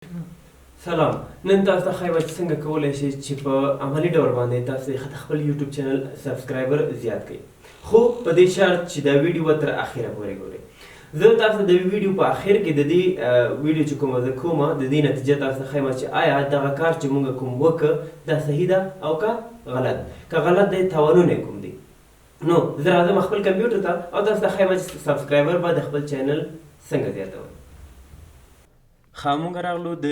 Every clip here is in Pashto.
سلام نن تاسو ته ښایم چې څنګه کولی شئ چې په عملي ډول باندې تاسو خپل یوټیوب چینل سبسکرایبر زیات کړئ خو په دې شرط چې دا ویډیو به تر اخره پورې ګورئ زه تاسو د ویډیو په اخر کې د دې ویډیو چې کومه زه کومه د دې نتیجه تاسو ته ښایم چې آیا دغه کار چې موږ کوم وکړه دا صحیح ده او که غلط که غلط دی تاوانونه یې کوم دي نو زه راځم خپل کمپیوټر ته او تاسو ته ښایم چې سبسکرایبر به د خپل چینل څنګه زیاتوئ خامونږ راغلو د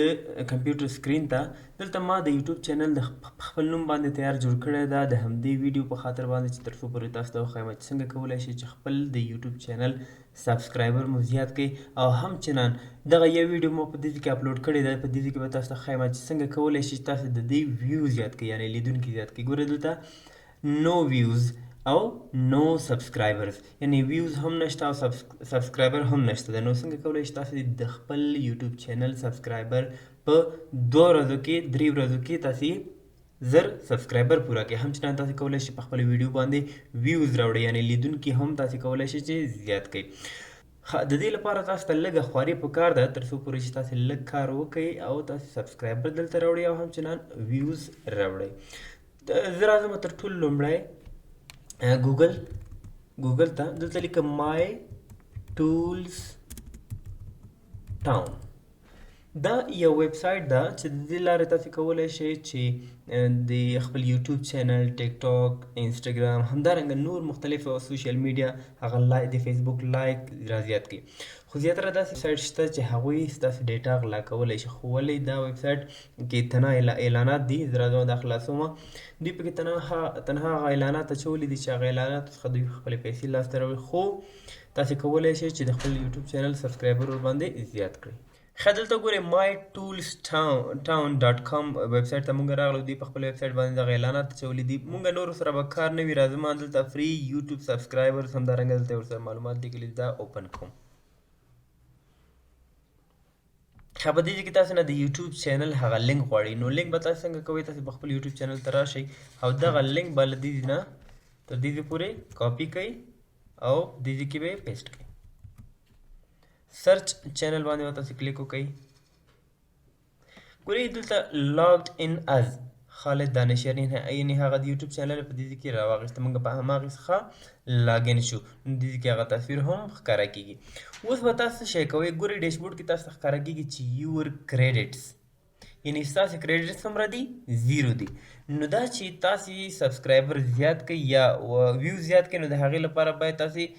کمپیوټر سکرین ته دلته ما د یوټیوب چینل د خپل نوم باندې تیار جوړ کړی ده د همدې ویډیو په خاطر باندې چې تر څو پورې تاسو ته وښایم چې څنګه کولی شئ چې خپل د یوټیوب چینل سبسکرایبر مو زیات کړئ او همچنان دغه یو ویډیو مو په دې کې اپلوډ کړی ده په دې کې به تاسو ته ښایم چې څنګه کولی شئ چې تاسو د دې ویو زیات کړئ یعنې لیدونکي زیات کړئ ګوره دلته نو ویوز او نو سبسکرایبرز یعنی ویوز هم نشته او سبسکرایبر هم نشته ده نو څنګه کولی شئ تاسو د خپل یوټیوب چینل سبسکرایبر په 2 ورځو کې 3 ورځو کې تاسو زر سبسکرایبر پوره کړئ همچنان تاسو کولی شئ په خپل ویډیو باندې ویوز راوړئ یعنی لیدونکي هم تاسو کولی شئ چې زیات کړئ د دې لپاره تاسو ته لږه خواري پکار ده تر څو پورې چې تاسو لږ کار وکړئ او تاسو سبسکرایبر دلته راوړئ او همچنان ویوز راوړئ زه راځم تر ټولو لومړی ګوګل ته دلته لیکم مای ټولز ټاون دا یو ویب سایټ ده چې د دې لارې تاسو کولی شئ چې د خپل یوټیوب چینل ټیک ټاک انسټاګرام همدارنګه نور مختلف سوشل میډیا هغه د فیسبوک لایک را زیات کړي خو زیاتره داسې سایټ شته چې هغوی ستاسو ډیټا غلا کولی شي خو ولې دا ویب سایټ کې تنها اعلانات دي زه راځم دا خلاصومه دوی پکې تنها هغه اعلانات اچولي دي چې هغه اعلاناتو څخه دوی خپلې پیسې لاسته راوړي خو تاسو کولی شئ چې د خپل یوټیوب چینل سبسکرایبر ورباندې زیات کړئ ښه دلته ګورئ مای ټولز ټاون ډاټ کام ویب سایټ ته مونږ راغلو دوی په خپل ویب سایټ باندې دغه اعلانات اچولي دي مونږ نورو سره به کار نه وي راځم دلته فري یوټیوب سبسکرایبرز همدارنګه دلته ورسره معلومات لیکلي دا اوپن کوم ښه په دې کې تاسو نه د یوټیوب چینل هغه لینک غواړئ نو لینک به تاسو څنګه کوئ تاسو په خپل یوټیوب چینل ته راشئ او دغه لینک به له دې نه تر دې پورې کاپي کړئ او دې کې به پیسټ کړئ سرچ چینل باندې به تاسو کلیک وکړئ ګورئ دلته لاګډ ان از خالد دانشور یعنې هغه د یوټیوب چینل په دې کې راواخیسته موږ په هماغې څخه لاګین شو دې کې هغه تصویر هم ښکاره کیږي اوس به تاسو څه شی کوئ ګورئ ډیشبورډ کې تاسو ته ښکاره کیږي چې یور کریډټس یعنې ستاسو کریډټس څومره دي 0 دي نو دا چې تاسو سبسکرایبر زیات کړئ یا ویو زیات کړئ نو د هغې لپاره باید تاسو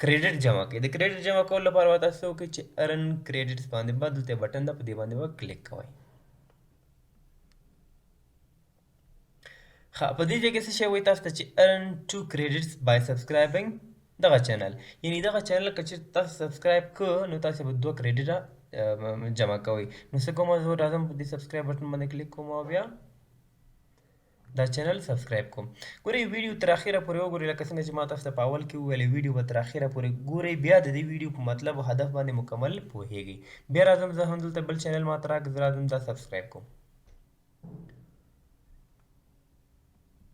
کریډټ جمع کړئ د کریډټ جمع کولو لپاره به تاسو وکړئ چې ارن کریډټس باندې به دلته بټن ده په دې باندې به کلیک کوئ ښه په دې ځای کې څه شی وایي تاسو ته چې ارن 2 کریډټس بای سبسکرایبینګ دغه چینل یعنې دغه چینل که چېرته تاسو سبسکرایب کړه نو تاسو به 2 کریډټه جمع کوئ نو څه کوم زه راځم په دې سبسکرایب بټن باندې کلیک کوم او بیا دا چینل سبسکرایب کوم ګورئ ویډیو تر اخره پورې وګورئ لکه څنګه چې ما تاسو ته په اول کې وویلې ویډیو به تر اخره پورې ګورئ بیا د دې ویډیو په مطلب او هدف باندې مکمل پوهیږئ بیا راځم زه هم دلته بل چینل ما ته راکړه زه راځم دا سبسکرایب کوم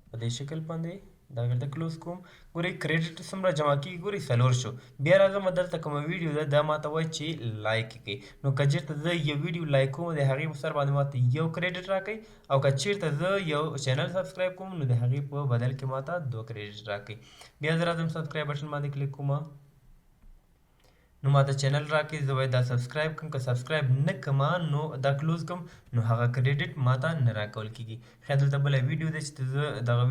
په دې شکل باندې دا دلته کلوز کوم ګورئ کریډټ څومره جمع کېږي ګورئ 4 شو بیا راځم دلته کومه ویډیو ده دا ماته وایي چې لایک کړئ نو که چېرته زه یو ویډیو لایک کوم د هغې په سر باندې ماته 1 کریډټ راکړئ او که چېرته زه یو چینل سبسکرایب کوم نو د هغې په بدل کې ماته 2 کریډټ راکړئ بیا زه راځم سبسکرایب بټن باندې کلیک کوم نو ماته چینل راکړي زه باید دا سبسکرایب کړم که سبسکرایب نه کړم نو دا کلوز کړم نو هغه کریډټ ماته نه راکول کېږي ښه دلته بله ویډیو ده چې زه دغه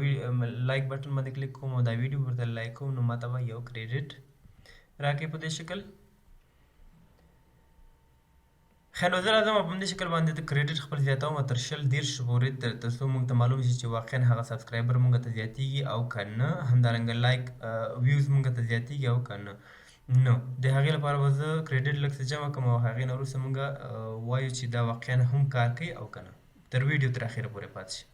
لایک بټن باندې کلیک کوم او دا ویډیو ورته لایک کوم نو ماته به 1 کریډټ راکړي په دې شکل ښه نو زه راځم په همدې شکل باندې د کریډټ خپل زیاتوم تر 20-30 پورې تر څو موږ ته معلوم شي چې واقعا هغه سبسکرایبر موږ ته زیاتېږي او که نه همدارنګه لایک ویوز موږ ته زیاتېږي او که نه نو د هغې لپاره به زه کریډټ لږ څه جمع کړم او هغې نه وروسته موږ وایو چې دا واقعا هم کار کوي او که نه تر ویډیو تر اخره پورې پاتې شي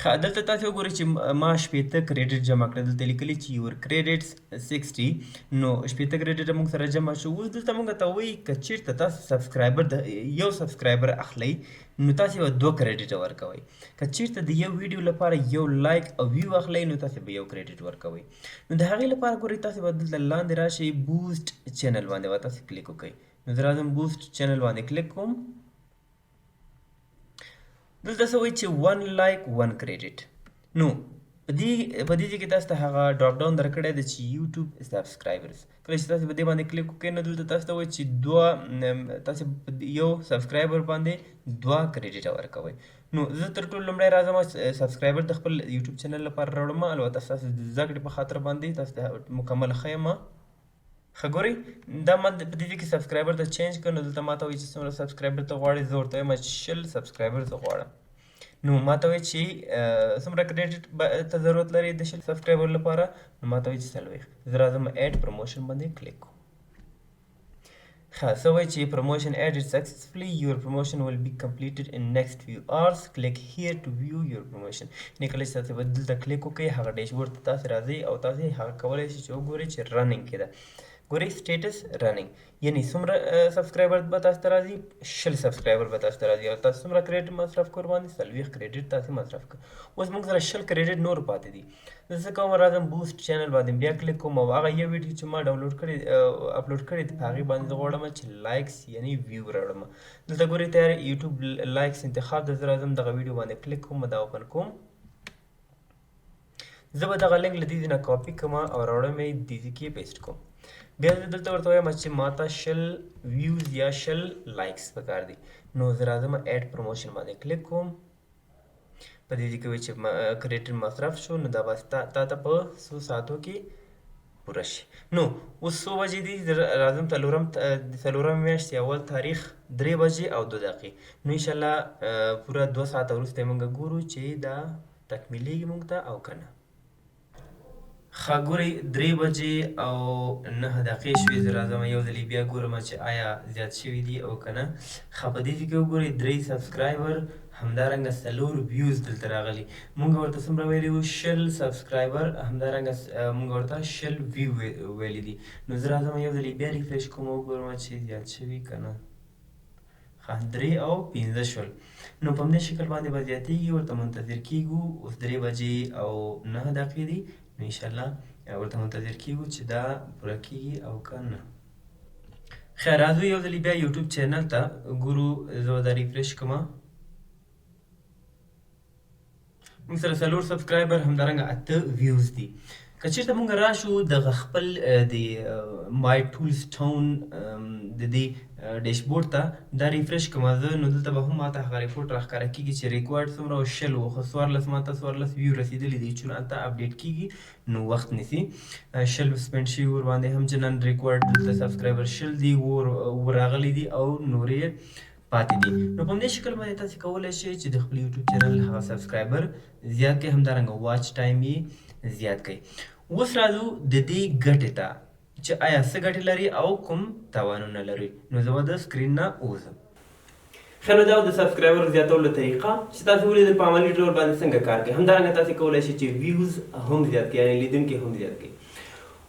ښه دلته تاسو وګورئ چې ما 80 کریډټ جمع کړل دلته لیکلي چې یور کریډټس 60 نو 80 کریډټ موږ سره جمع شو اوس دلته موږ ته وایي که چېرته تاسو سبسکرایبر د یو سبسکرایبر اخلئ نو تاسو به 2 کریډټ ورکوئ که چېرته د یو ویډیو لپاره یو لایک او ویو اخلئ نو تاسو به 1 کریډټ ورکوئ نو د هغې لپاره ګورئ تاسو به دلته لاندې راشئ بوسټ چینل باندې به تاسو کلیک وکړئ نو زه راځم بوسټ چینل باندې کلیک کوم. دلته څه وایي چې 1 لایک 1 کریډټ. نو په دې ځای کې تاسو ته هغه ډراپ ډاون درکړی دی چې یوټیوب سبسکرایبرز. کله چې تاسو په دې باندې کلیک وکړئ نو دلته تاسو ته وایي چې تاسو یو سبسکرایبر باندې 2 کریډټ ورکوئ. نو زه تر ټولو لومړی راځم سبسکرایبر د خپل یوټیوب چینل لپاره راوړم. البته ستاسو د زده کړې په خاطر باندې تاسو ته مکمل ښیم. ښه ګورئ دا ما په دې کې سبسکرایبر ته چینج کړ. نو دلته ما ته وایي چې څومره سبسکرایبر ته غواړئ. زه ورته وایم چې 20 سبسکرایبر زه غواړم. نو ما ته وایي چې څومره کریډټ ته ضرورت لري د 20 سبسکرایبر لپاره. نو ما ته وایي چې 40. زه راځم ایډ پروموشن باندې کلیک کوم. ښه څه وایي چې promotion added successfully, your promotion will be completed in next few hours, click here to view your promotion. یعنې کله چې تاسو به دلته کلیک وکړئ هغه ډیشبورډ ته تاسو راځئ او تاسو هغه کولی شئ چې وګورئ چې رننګ کې ده. ګورئ سټیټس رننګ یعنې څومره سبسکرایبر به تاسو ته راځي. 20 سبسکرایبر به تاسو ته راځي او تاسو څومره کریډټ مصرف کړو باندې 40 کریډټ تاسو مصرف کړو. اوس موږ سره 20 کریډټ نور پاتې دي. زه څه کوم راځم بوسټ چینل باندې بیا کلیک کوم او هغه یو ویډیو چې ما ډاونلوډ کړی اپلوډ کړی دی په هغې باندې زه غواړم چې لایکس یعنې ویو راوړم. دلته ګورئ تیار یوټیوب لایکس انتخاب ده. زه راځم دغه ویډیو باندې کلیک کوم دا اوپن کوم. زه به دغه لینک له دې ځای نه کاپي کوم او راوړم یې دې ځای کې پیسټ کوم. بیا زه دلته ورته وایم چې ماته 20 ویوز یا 20 لایکس پکار دي. نو زه راځم ایډ پروموشن باندې کلیک کوم. په دې ځای کې وایي چې کریډټ مصرف شو. نو دا به تا ته په 100 ساعتو کې پوره شي. نو اوس 100 بجې دي. راځم څلورم میاشتې اول تاریخ 3 بجې او 2 دقیقې. نو انشاءالله پوره 2 ساعته وروسته موږ ګورو چې دا تکمیلیږي موږ ته او که نه. ښه ګورئ 3 بجې او 9 دقیقې شوې. زه راځم یو ځلې بیا ګورم چې آیا زیات شوي دي او که نه. ښه په دې کې وګورئ 3 سبسکرایبر همدارنګه 4 ویوز دلته راغلي. مونږ ورته څومره ویلي وو 20 سبسکرایبر همدارنګه مونږ ورته 20 ویو ویلي دي. نو زه راځم یو ځلې بیا ریفریش کوم وګورم چې زیات شوي که نه. ښه 3 او 15 شول. نو په همدې شکل باندې به زیاتېږي. ورته منتظر کېږو. اوس 3 بجې او 9 دقیقې دي. نو انشاءالله ورته منتظر کېږو چې دا پوره کېږي او که نه. خیر راځو یو ځلې بیا یوټیوب چینل ته ګورو. زه به دا ریفریش کوم. موږ سره 4 سبسکرایبر همدارنګه 8 ویوز دي. که چېرته موږ راشو دغه خپل د مای ټولز ټاون د دې ډیشبورډ ته دا ریفریش کوم زه. نو دلته به هم ماته هغه ریپورټ راښکاره کېږي چې ریکوارډ څومره و 20 و. خو 14 ماته 14 ویو رسېدلي دي چې هلته اپډیټ کېږي نو وخت نیسي. 20 سپینډ شوي ورباندې هم چې نن ریکوارډ دلته سبسکرایبر 20 دي ورغلي دي او نور یې پاتې دي. نو په همدې شکل باندې تاسې کولی شئ چې د خپل یوټیوب چینل هغه سبسکرایبر زیات کړئ همدارنګه واچ ټایم یې زیات کړئ. اوس راځو د دې ګټې ته چې آیا څه ګټې لري او کوم تاوانونه لري. نو زه به د سکرین نه ووځم. ښه نو دا د سبسکرایبر زیاتولو طریقه چې تاسو ولیدل په عملي ډول باندې څنګه کار کوي. همدارنګه تاسې کولی شئ چې ویوز هم زیات کړئ یعنې لیدونکي هم زیات کړئ.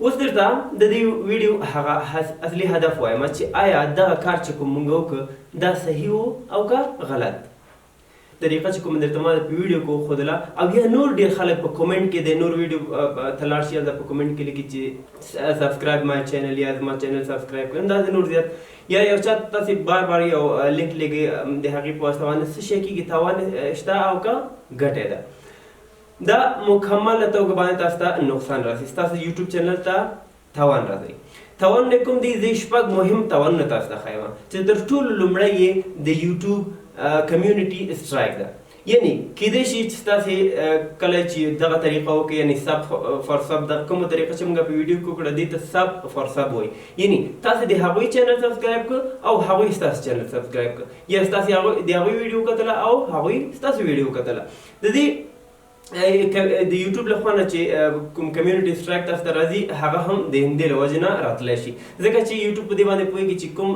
اوس درته د دې ویډیو هغه اصلي هدف وایم چې آیا دغه کار چې کوم موږ وکړو دا صحیح و او که غلط. طریقه چې کوم درته ما په ویډیو کې وښودله او یا نور ډېر خلک په کومنټ کې د نور ویډیو ته لاړ شي هلته په کومنټ کې لیکي چې سبسکرایب مای چینل یا زما چینل سبسکرایب کړئ. همداسې نور زیات یا یو چا تاسې بار بار یو لینک لیږئ د هغې په واسطه باندې څه شی کېږي تاوان شته او که ګټه ده. دا مکمله توګه باندې تاسو ته نقصان راسي. ستاسو یوټیوب چینل ته تاوان راځي. تاوانونه کوم دي؟ زه 6 مهم تاوانونه تاسو ته ښیم چې تر ټولو لومړی یې د یوټیوب کمیونټي سټرایک ده. یعنې کیدای شي چې تاسې کله چې دغه طریقه وکړئ یعنې سب فار سب دغه کومه طریقه چې موږ په ویډیو کې وکړه دې ته سب فار سب وایي. یعنې تاسې د هغوی چینل سبسکرایب کړه او هغوی ستاسو چینل سبسکرایب کړه یا تاسې د هغوی ویډیو کتله او هغوی ستاسو ویډیو کتله. د دې د یوټیوب له خوا نه چې کوم کمیونټي سټرایک تاسو ته راځي هغه هم د همدې له وجې نه راتلی شي. ځکه چې یوټیوب په دې باندې پوهېږي چې کوم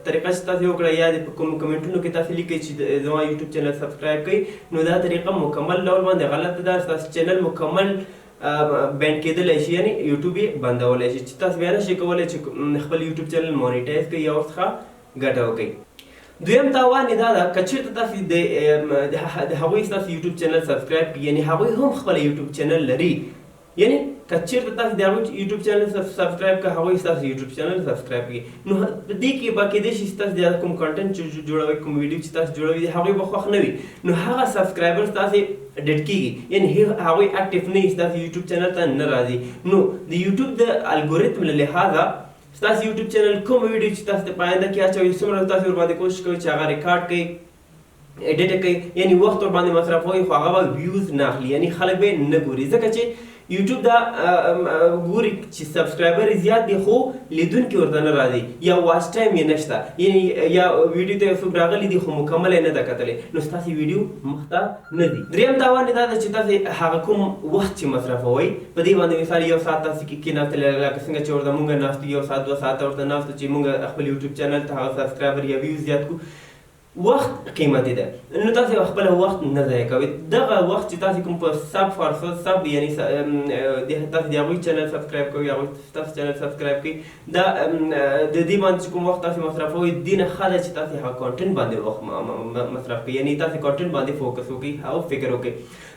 طریقه چې تاسې وکړه یا د کوم کمنټونو کې تاسې لیکئ چې زما یوټیوب چینل سبسکرایب کړئ نو دا طریقه مکمل ډول باندې غلطه ده. ستاسو چینل مکمل بینډ کېدلی شي یعنې یوټیوب یې بندولی شي چې تاسو بیا نه شئ کولی چې خپل یوټیوب چینل مونیټایز کړئ یا ورڅخه ګټه وکړئ. دویم تاوان یې دا ده که چېرته تاسې د هغوی ستاسو یوټیوب چینل سبسکرایب کړي یعنې هغوی هم خپله یوټیوب چینل لري یعنی که چېرته تاسو د هغوی یوټیوب چینل سبسکرایب کړه هغوی ستاسو یوټیوب چینل سبسکرایب کړي نو په دې کې به کېدای شي ستاسو د کوم کنټنټ چې جوړوئ کوم ویډیو چې تاسو جوړوئ د هغوی به خوښ نه وي نو هغه سبسکرایبر ستاسې ډېډ کېږي یعنی هغوی اکټیو نه وي ستاسو یوټیوب چینل ته نه راځي نو د یوټیوب د الګوریتم له لحاظه ستاسو یوټیوب چینل کوم ویډیو چې تاسو ته په آینده کې اچوئ څومره تاسو ورباندې کوشش کوئ چې هغه ریکارډ کړئ ایډیټ کوي یعنی وخت ورباندې مصرفوي خو هغه به ویوز نه اخلي یعنی خلک به نه ګوري ځکه چې یوټیوب دا ګوري چې سبسکرایبر زیات دي خو لیدونکي ورته نه راځي یا واچ ټایم یې نشته یعنی یا ویډیو ته څوک راغلی دي خو مکمل یې نه ده کتلی نو ستاسې ویډیو مخ ته نه ځي دریم تاوان یې دا ده چې تاسې هغه کوم وخت چې مصرفوئ په دې باندې مثال یو ساعت تاسې کېناستلی لکه څنګه چې ورته مونږ ناستو یو ساعت 2 ساعته ورته ناستو چې مونږ خپل یوټیوب چینل ته هغه سبسکرایبر یا ویو زیات کړو وخت قیمتي ده نو تاسو خپل وخت نه ضایع کوئ دغه وخت چې تاسو کوم په سب فارسو سب یعنی د تاسو د هغوی چینل سبسکرایب کوئ هغوی تاسو چینل سبسکرایب کوئ دا د دې باندې چې کوم وخت تاسو مصرفوئ دې نه ښه ده چې تاسو هغه کانټنټ باندې وخت مصرف کړئ یعنی تاسو کانټنټ باندې فوکس وکړئ او فکر وکړئ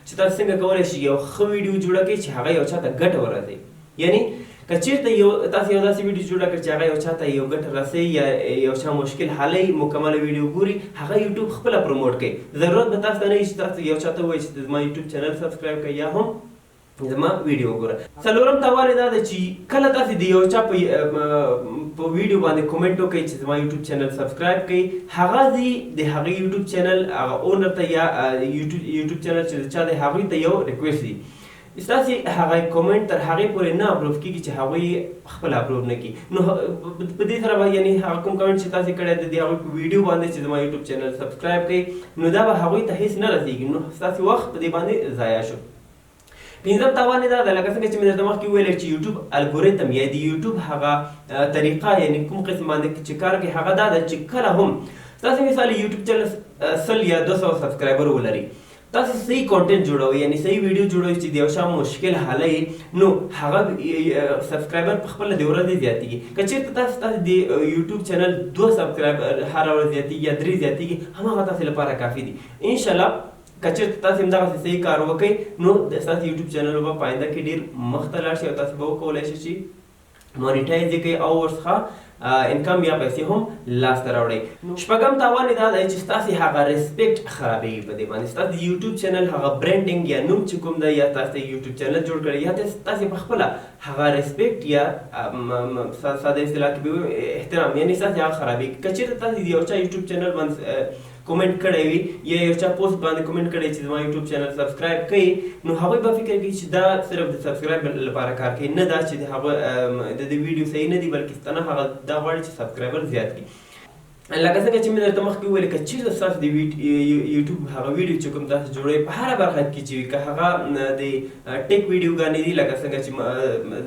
چې تاسو څنګه کولی شئ یو ښه ویډیو جوړه کړئ چې هغه یو چا ته ګټه ورسوي یعنی که چېرته تاسو یو داسې ویډیو جوړه کړئ چې هغه یو چا ته یو ګټه رسوي یا یو چا مشکل حلوي مکمله ویډیو ګوري هغه یوټیوب خپله پروموټ کوي ضرورت به تاسو ته نه وي چې تاسو یو چا ته ووایئ چې زما یوټیوب چینل سبسکرایب کړئ یا هم زما ویډیو وګوره څلورم تاوان یې دا ده چې کله تاسو د یو چا په ویډیو باندې کومنټ وکړئ چې زما یوټیوب چینل سبسکرایب کړئ هغه دې د هغې یوټیوب چینل هغه اونر ته یا یوټیوب چینل چې چا دی هغوی ته یو ریکویسټ دي ستاسې هغه کومنټ تر هغې پورې نه اپلوډ کېږي چې هغوی خپله اپلوډ نه کړي نو په دې سره به یعنې هغه کوم کومنټ چې تاسې کړی دی د هغوی په ویډیو باندې چې زما یوټیوب چینل سبسکرایب کړئ نو دا به هغوی ته هېڅ نه رسېږي نو ستاسې وخت په دې باندې ضایع شو پنځم تاوان یې دا ده لکه څنګه چې مې درته مخکې وویل چې یوټیوب الګوریتم یا د یوټیوب هغه طریقه یعنې کوم قسم باندې چې کار کوي هغه دا ده چې کله هم ستاسې مثال یوټیوب چینل 100 یا 200 سبسکرایبر ولري تاسو صحیح کانټنټ جوړوئ یعنی صحیح ویډیو جوړوئ چې د یو چا مشکل حلوي نو هغه سبسکرایبر په خپله د ورځې زیاتېږي که چېرته تاسو د یوټیوب چینل 2 سبسکرایبر هره ورځ زیاتېږي یا 3 زیاتېږي هماغه تاسو لپاره کافي دي انشاءالله که چېرته تاسو همدغسې صحیح کار وکړئ نو ستاسو یوټیوب چینل به په آینده کې ډېر مخ ته لاړ شي او تاسو به وکولی شئ چې مانیټایز یې کوئ او ورڅخه انکم یا پیسې هم لاسته راوړئ شپږم تاوان یې دا دی چې ستاسې هغه ریسپیکټ خرابېږي په دې باندې ستاسو د یوټیوب چینل هغه برانډینګ یا نوم چې کوم دی یا تاسو یوټیوب چینل جوړ کړی یا تاسې په خپله هغه ریسپیکټ یا ساده اصطلاح کې به احترام یعنې ستاسې هغه خرابېږي که چېرته تاسې د یو چا یوټیوب چینل باندې کومنټ کړی وي یا یو چا پوسټ باندې کومنټ کړی چې زما یوټیوب چینل سبسکرایب کړئ نو هغوی به فکر کوي چې دا صرف د سبسکرایب لپاره کار کوي نه دا چې د هغه د دې ویډیو صحیح نه دي بلکې ستنه هغه دا غواړي چې سبسکرایبر زیات کړي لکه څنګه چې مې درته مخکې وویل که چېرته ستاسو د یوټیوب هغه ویډیو چې کوم تاسو جوړوئ په هره برخه کې چې وي که هغه د ټیک ویډیوګانې دي لکه څنګه چې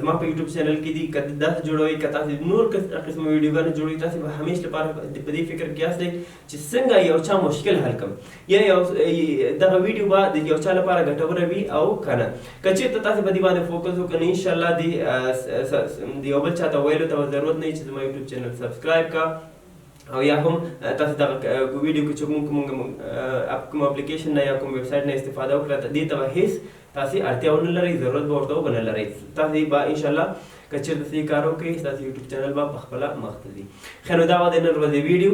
زما په یوټیوب چینل کې دي که داسې جوړوئ که تاسو نور قسمه ویډیوګانې جوړوئ تاسې به همیش لپاره په دې فکر کې یاستئ چې څنګه یو چا مشکل حل کړم یا دغه ویډیو به د یو چا لپاره ګټوره وي او که نه که چېرته تاسې په دې باندې فوکس وکړئ نو انشاءالله د یو بل چا ته ویلو ته ضرورت نه وي چې زما یوټیوب چینل سبسکرایب کړه او یا هم تاسو دغه ویډیو کې چې موږ کوم اپلیکیشن نه یا کوم ویب سایټ نه استفاده وکړه دې ته به هېڅ تاسې اړتیا ونه لرئ ضرورت به ورته ونه لرئ تاسې به انشاءالله که چېرته صحیح کار وکړئ ستاسو یوټیوب چینل به په خپله مخ ته ځي ښه نو دا وه د نن ورځې ویډیو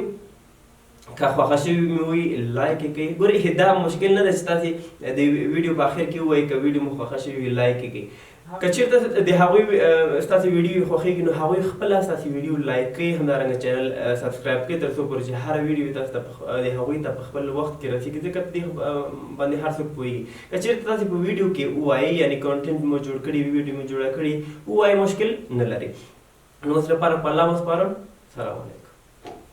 که خوښه شوي مې وي لایک یې کړئ ګورئ دا مشکل نه ده چې تاسې د ویډیو په اخر کې ووایئ که ویډیو مو خوښه شوي وي لایک یې کړئ که چېرته د هغوی ستاسې ویډیو خوښېږي نو هغوی خپله ستاسې ویډیو لایک کړئ همدارنګه چینل سبسکرایب کړئ تر څو پورې چې هره ویډیو تاسو ته د هغوی ته په خپل وخت کې رسېږي ځکه په دې باندې هر څوک پوهېږي که چېرته تاسې په ویډیو کې ووایئ یعنې کانټنټ مو جوړ کړي وي ویډیو مو جوړه کړي ووایئ مشکل نه لري نو اوس لپاره په الله مو سپارم سلام علیکم